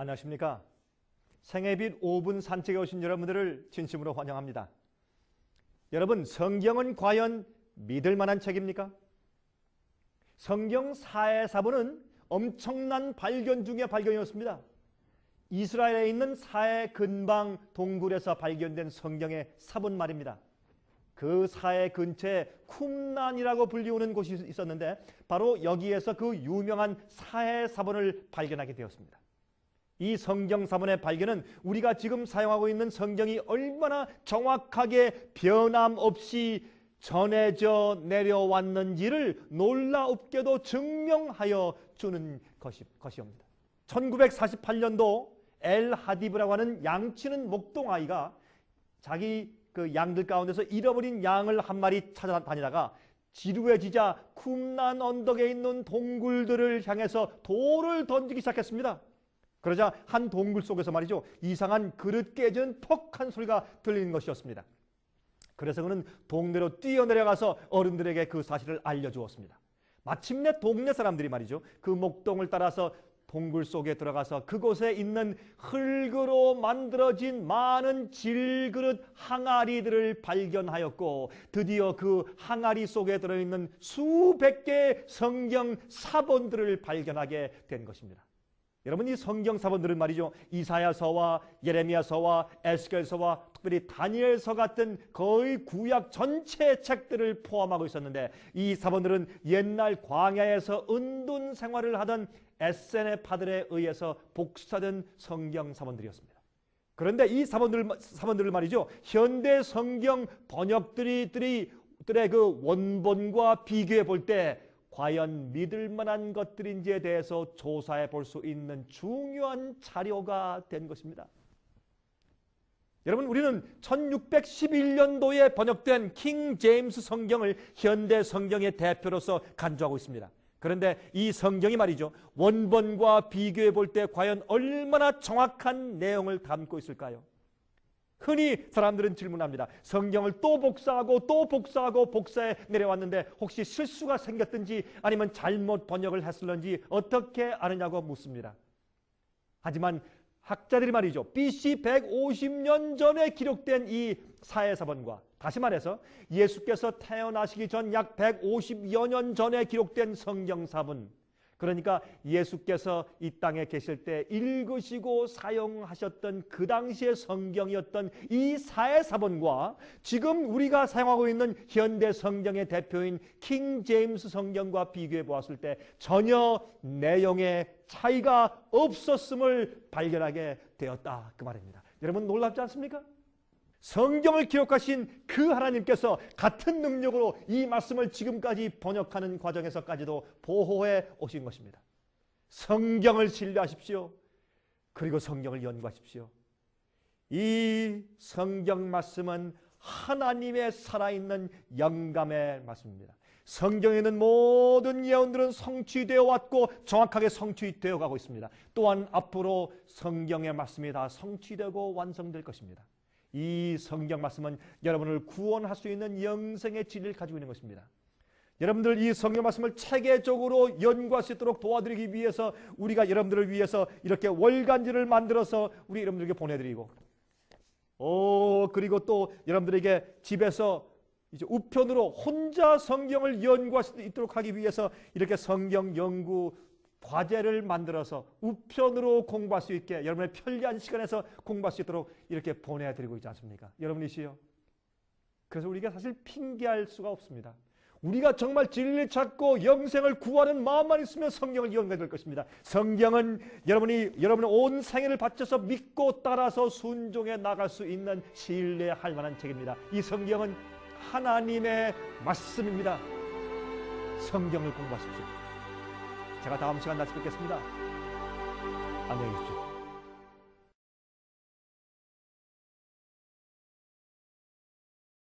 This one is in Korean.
안녕하십니까? 생애빛 5분 산책에 오신 여러분들을 진심으로 환영합니다. 여러분, 성경은 과연 믿을 만한 책입니까? 성경 4의 사본은 엄청난 발견 중의 발견이었습니다. 이스라엘에 있는 사해 근방 동굴에서 발견된 성경의 사본 말입니다. 그 사해 근처에 쿰란이라고 불리우는 곳이 있었는데 바로 여기에서 그 유명한 사해 사본을 발견하게 되었습니다. 이 성경 사본의 발견은 우리가 지금 사용하고 있는 성경이 얼마나 정확하게 변함없이 전해져 내려왔는지를 놀랍게도 증명하여 주는 것이옵니다. 1948년도 엘 하디브라고 하는 양치는 목동아이가 자기 그 양들 가운데서 잃어버린 양을 한 마리 찾아다니다가 지루해지자 쿰란 언덕에 있는 동굴들을 향해서 돌을 던지기 시작했습니다. 그러자 한 동굴 속에서 말이죠, 이상한 그릇 깨지는 퍽한 소리가 들리는 것이었습니다. 그래서 그는 동네로 뛰어내려가서 어른들에게 그 사실을 알려주었습니다. 마침내 동네 사람들이 말이죠, 그 목동을 따라서 동굴 속에 들어가서 그곳에 있는 흙으로 만들어진 많은 질그릇 항아리들을 발견하였고, 드디어 그 항아리 속에 들어있는 수백 개의 성경 사본들을 발견하게 된 것입니다. 여러분, 이 성경 사본들은 말이죠, 이사야서와 예레미야서와 에스겔서와 특별히 다니엘서 같은 거의 구약 전체 책들을 포함하고 있었는데, 이 사본들은 옛날 광야에서 은둔 생활을 하던 에세네파들에 의해서 복사된 성경 사본들이었습니다. 그런데 이 사본들을 말이죠, 현대 성경 번역들의 그 원본과 비교해 볼 때 과연 믿을 만한 것들인지에 대해서 조사해 볼 수 있는 중요한 자료가 된 것입니다. 여러분, 우리는 1611년도에 번역된 킹 제임스 성경을 현대 성경의 대표로서 간주하고 있습니다. 그런데 이 성경이 말이죠, 원본과 비교해 볼 때 과연 얼마나 정확한 내용을 담고 있을까요? 흔히 사람들은 질문합니다. 성경을 또 복사하고 또 복사하고 복사해 내려왔는데 혹시 실수가 생겼든지 아니면 잘못 번역을 했을런지 어떻게 아느냐고 묻습니다. 하지만 학자들이 말이죠, BC 150년 전에 기록된 이 사해사본과, 다시 말해서 예수께서 태어나시기 전 약 150여 년 전에 기록된 성경사본, 그러니까 예수께서 이 땅에 계실 때 읽으시고 사용하셨던 그 당시의 성경이었던 이 사해사본과 지금 우리가 사용하고 있는 현대 성경의 대표인 킹 제임스 성경과 비교해 보았을 때 전혀 내용의 차이가 없었음을 발견하게 되었다, 그 말입니다. 여러분, 놀랍지 않습니까? 성경을 기록하신 그 하나님께서 같은 능력으로 이 말씀을 지금까지 번역하는 과정에서까지도 보호해 오신 것입니다. 성경을 신뢰하십시오. 그리고 성경을 연구하십시오. 이 성경 말씀은 하나님의 살아있는 영감의 말씀입니다. 성경에 있는 모든 예언들은 성취되어 왔고 정확하게 성취되어 가고 있습니다. 또한 앞으로 성경의 말씀이 다 성취되고 완성될 것입니다. 이 성경 말씀은 여러분을 구원할 수 있는 영생의 진리를 가지고 있는 것입니다. 여러분들, 이 성경 말씀을 체계적으로 연구할 수 있도록 도와드리기 위해서 우리가 여러분들을 위해서 이렇게 월간지를 만들어서 우리 여러분들에게 보내드리고, 그리고 또 여러분들에게 집에서 이제 우편으로 혼자 성경을 연구할 수 있도록 하기 위해서 이렇게 성경 연구 과제를 만들어서 우편으로 공부할 수 있게, 여러분의 편리한 시간에서 공부할 수 있도록 이렇게 보내드리고 있지 않습니까? 여러분이시요. 그래서 우리가 사실 핑계할 수가 없습니다. 우리가 정말 진리를 찾고 영생을 구하는 마음만 있으면 성경을 이용하게 될 것입니다. 성경은 여러분의 온 생애를 바쳐서 믿고 따라서 순종해 나갈 수 있는 신뢰할 만한 책입니다. 이 성경은 하나님의 말씀입니다. 성경을 공부하십시오. 제가 다음 시간 다시 뵙겠습니다. 안녕히 계십시오.